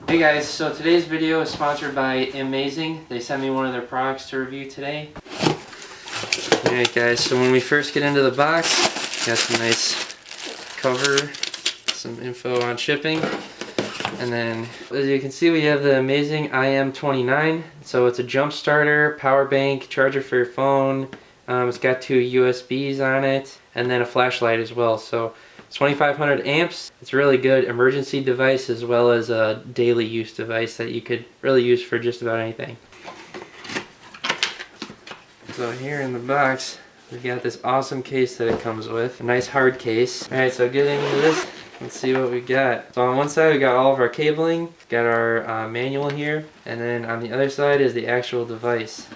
Hey guys, so today's video is sponsored by Imazing. They sent me one of their products to review today. Alright guys, so when we first get into the box, got some nice cover, some info on shipping, and then as you can see we have the Imazing IM29. So it's a jump starter, power bank, charger for your phone. It's got 2 USBs on it, and then a flashlight as well. So it's 2500 amps. It's a really good emergency device as well as a daily use device that you could really use for just about anything. So here in the box, we've got this awesome case that it comes with. A nice hard case. Alright, so getting into this, let's see what we got. So on one side we got all of our cabling, got our manual here, and then on the other side is the actual device.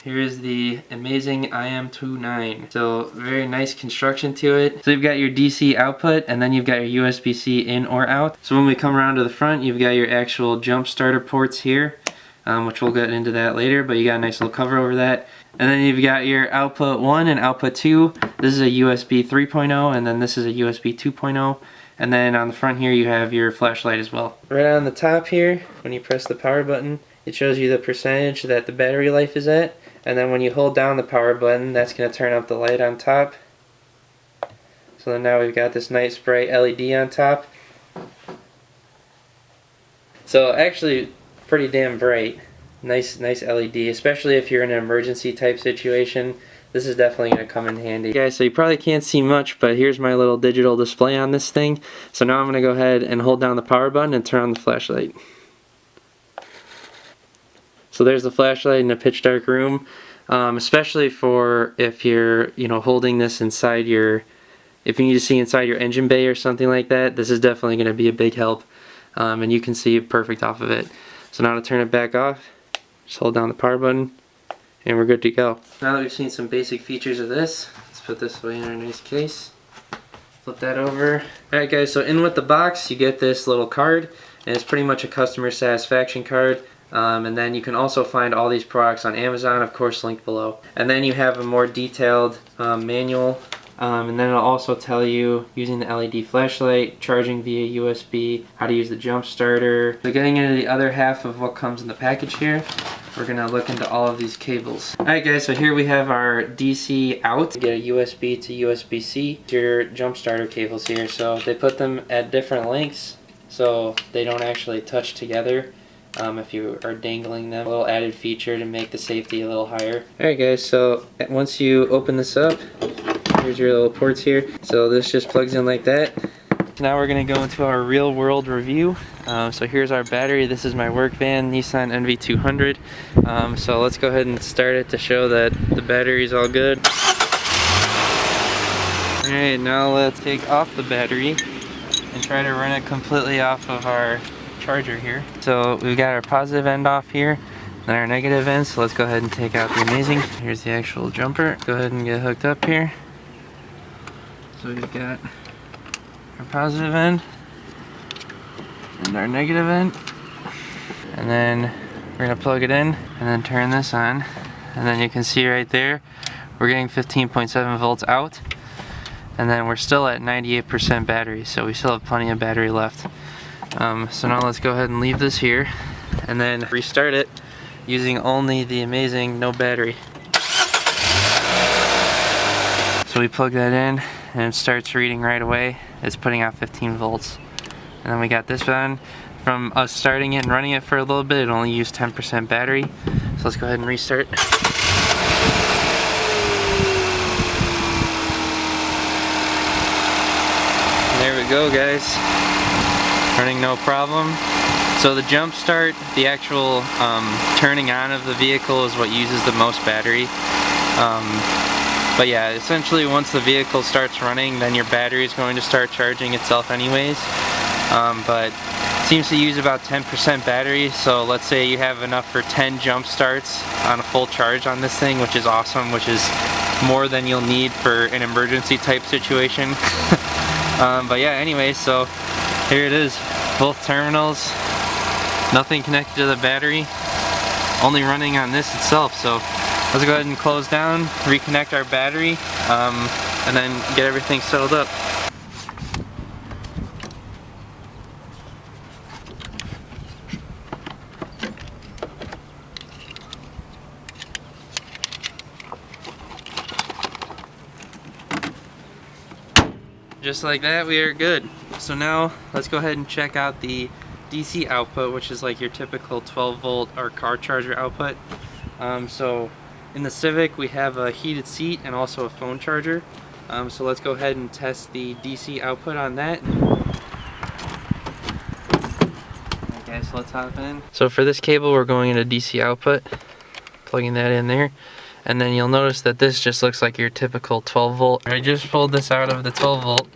Here's the Imazing IM29. So very nice construction to it. So you've got your DC output and then you've got your USB-C in or out. So when we come around to the front, you've got your actual jump starter ports here, which we'll get into that later, but you got a nice little cover over that. And then you've got your output 1 and output 2. This is a USB 3.0 and then this is a USB 2.0. And then on the front here you have your flashlight as well. Right on the top here, when you press the power button, it shows you the percentage that the battery life is at. And then when you hold down the power button, that's going to turn up the light on top. So then now we've got this nice bright LED on top. So actually pretty damn bright. Nice LED, especially if you're in an emergency type situation. This is definitely going to come in handy. Guys, so you probably can't see much, but here's my little digital display on this thing. So now I'm going to go ahead and hold down the power button and turn on the flashlight. So there's the flashlight in a pitch dark room, especially for if you're, holding this inside if you need to see inside your engine bay or something like that. This is definitely going to be a big help, and you can see perfect off of it. So now to turn it back off, just hold down the power button, and we're good to go. Now that we've seen some basic features of this, let's put this away in our nice case. Flip that over. Alright guys, so in with the box you get this little card, and it's pretty much a customer satisfaction card. And then you can also find all these products on Amazon, of course linked below. And then you have a more detailed manual, and then it'll also tell you using the LED flashlight, charging via USB, how to use the jump starter. So getting into the other half of what comes in the package here, we're going to look into all of these cables. Alright guys, so here we have our DC out. You get a USB to USB-C, your jump starter cables here. So they put them at different lengths so they don't actually touch together. If you are dangling them. A little added feature to make the safety a little higher. Alright guys, so once you open this up, here's your little ports here. So this just plugs in like that. Now we're going to go into our real world review. So here's our battery. This is my work van, Nissan NV200. So let's go ahead and start it to show that the battery is all good. Alright, now let's take off the battery and try to run it completely off of our charger here. So we've got our positive end off here and our negative end, so let's go ahead and take out the Imazing. Here's the actual jumper. Go ahead and get hooked up here. So we've got our positive end and our negative end, and then we're going to plug it in and then turn this on, and then you can see right there we're getting 15.7 volts out, and then we're still at 98% battery, so we still have plenty of battery left. So now let's go ahead and leave this here and then restart it using only the Imazing, no battery. So we plug that in and it starts reading right away. It's putting out 15 volts. And then we got this one. From us starting it and running it for a little bit, it only used 10% battery. So let's go ahead and restart. And there we go guys. Running no problem. So the jump start, the actual turning on of the vehicle is what uses the most battery. But yeah, essentially once the vehicle starts running, then your battery is going to start charging itself anyways. But it seems to use about 10% battery, so let's say you have enough for 10 jump starts on a full charge on this thing, which is awesome, which is more than you'll need for an emergency type situation. But yeah, anyway, so here it is, both terminals, nothing connected to the battery, only running on this itself. So let's go ahead and close down, reconnect our battery, and then get everything settled up. just like that, we are good. So now let's go ahead and check out the DC output, which is like your typical 12 volt or car charger output. So in the Civic we have a heated seat and also a phone charger. So let's go ahead and test the DC output on that. Okay, so let's hop in. So for this cable we're going into DC output, plugging that in there. And then you'll notice that this just looks like your typical 12 volt. I just pulled this out of the 12 volt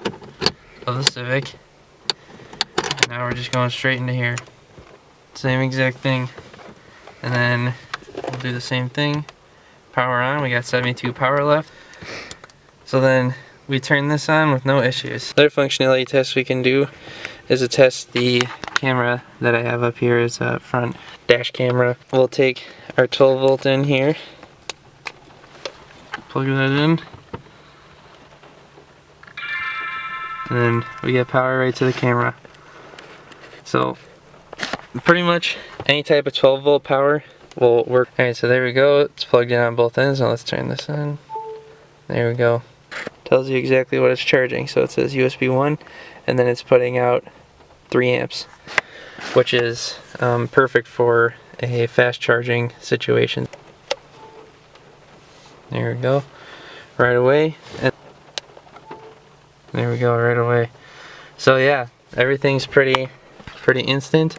of the Civic. And now we're just going straight into here. Same exact thing. And then we'll do the same thing. Power on, we got 72 power left. So then we turn this on with no issues. Another functionality test we can do is to test the camera that I have up here as a front dash camera. We'll take our 12 volt in here. Plug that in, and then we get power right to the camera. So pretty much any type of 12 volt power will work. Alright, so there we go, it's plugged in on both ends. Now let's turn this on. There we go. Tells you exactly what it's charging. So it says USB 1, and then it's putting out 3 amps, which is perfect for a fast charging situation. There we go, right away, and there we go, right away. So yeah, everything's pretty instant.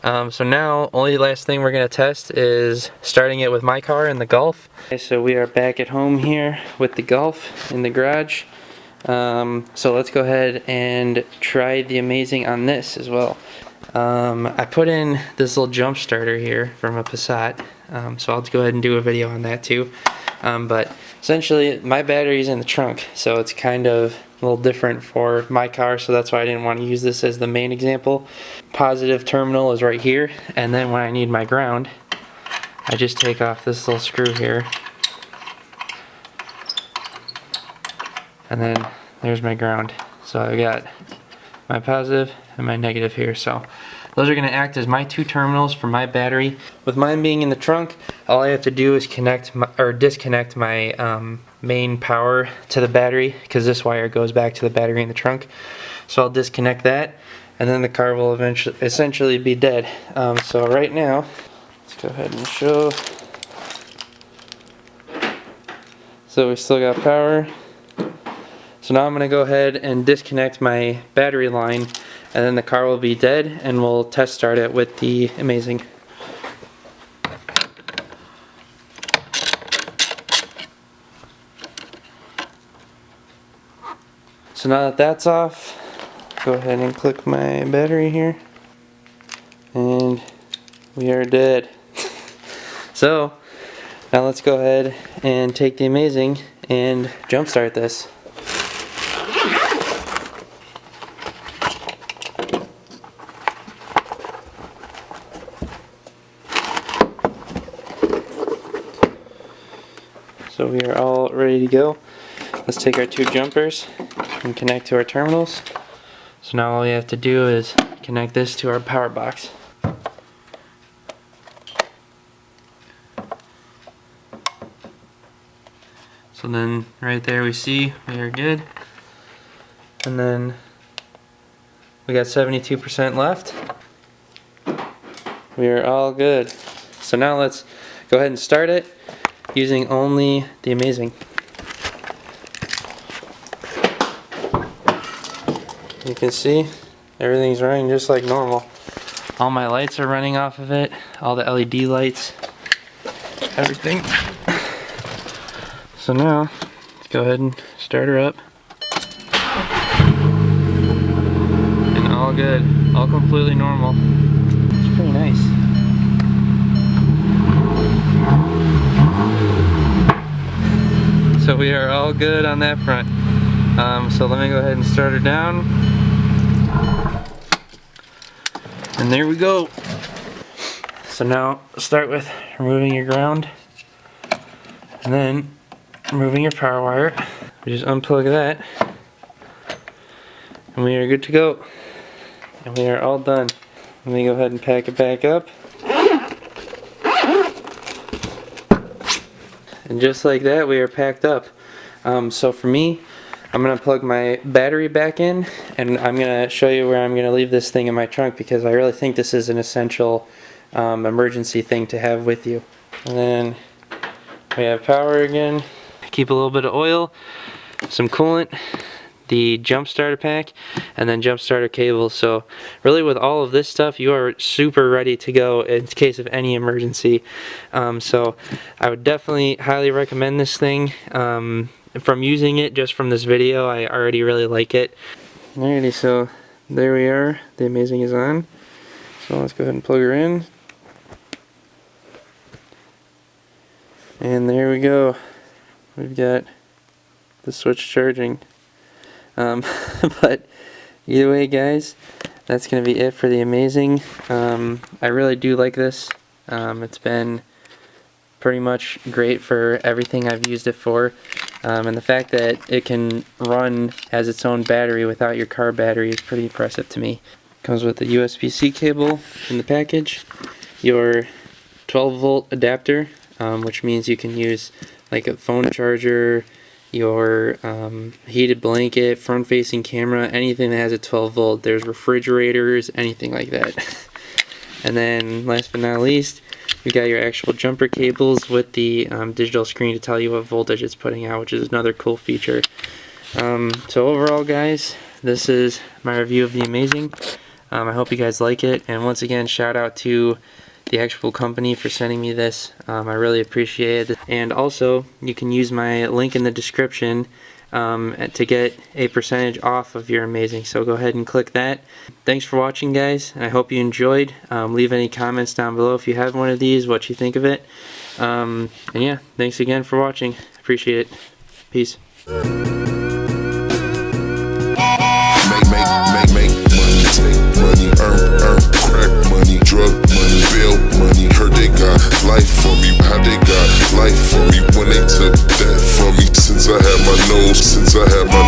So now, only last thing we're gonna test is starting it with my car in the Golf. Okay, so we are back at home here with the Golf in the garage. So let's go ahead and try the Imazing on this as well. I put in this little jump starter here from a Passat, so I'll go ahead and do a video on that too. But essentially my battery's in the trunk, so it's kind of a little different for my car, so that's why I didn't want to use this as the main example. Positive terminal is right here, and then when I need my ground, I just take off this little screw here, and then there's my ground. So I've got my positive and my negative here, so those are going to act as my 2 terminals for my battery. With mine being in the trunk, all I have to do is disconnect my main power to the battery, because this wire goes back to the battery in the trunk. So I'll disconnect that, and then the car will essentially be dead. So right now, let's go ahead and show. So we still got power. So now I'm going to go ahead and disconnect my battery line, and then the car will be dead, and we'll test start it with the Imazing. So now that that's off, go ahead and click my battery here, and we are dead. So now let's go ahead and take the Imazing and jump start this. So we are all ready to go. Let's take our 2 jumpers and connect to our terminals. So now all we have to do is connect this to our power box. So then right there we see we are good. And then we got 72% left. We are all good. So now let's go ahead and start it using only the Imazing. You can see everything's running just like normal. All my lights are running off of it, all the LED lights, everything. So now, let's go ahead and start her up. And all good, all completely normal. It's pretty nice. So we are all good on that front. So let me go ahead and start her down. And there we go. So now start with removing your ground, and then removing your power wire. We just unplug that, and we are good to go. And we are all done. Let me go ahead and pack it back up. And just like that, we are packed up. So for me, I'm gonna plug my battery back in, and I'm gonna show you where I'm gonna leave this thing in my trunk, because I really think this is an essential emergency thing to have with you. And then we have power again. Keep a little bit of oil, some coolant, the jump starter pack, and then jump starter cables. So really with all of this stuff, you are super ready to go in case of any emergency. So I would definitely highly recommend this thing. From using it just from this video, I already really like it. Alrighty, so there we are. The Imazing is on. So let's go ahead and plug her in. And there we go. We've got the switch charging. But either way, guys, that's going to be it for the Imazing. I really do like this. It's been pretty much great for everything I've used it for. And the fact that it can run as its own battery without your car battery is pretty impressive to me. Comes with the USB-C cable in the package, your 12-volt adapter, which means you can use like a phone charger, your heated blanket, front-facing camera, anything that has a 12-volt. There's refrigerators, anything like that. And then last but not least, you got your actual jumper cables with the digital screen to tell you what voltage it's putting out, which is another cool feature. So overall, guys, this is my review of the Imazing. I hope you guys like it, and once again, shout out to the actual company for sending me this. I really appreciate it. And also, you can use my link in the description to get a percentage off of your Imazing, so go ahead and click that. Thanks for watching, guys, and I hope you enjoyed. Leave any comments down below if you have one of these, what you think of it. And yeah, thanks again for watching. Appreciate it. Peace. Money, earn, crack money, drug money, bail money. Heard they got life for me, how they got life for me when they took that from me. Since I had my nose, since I had my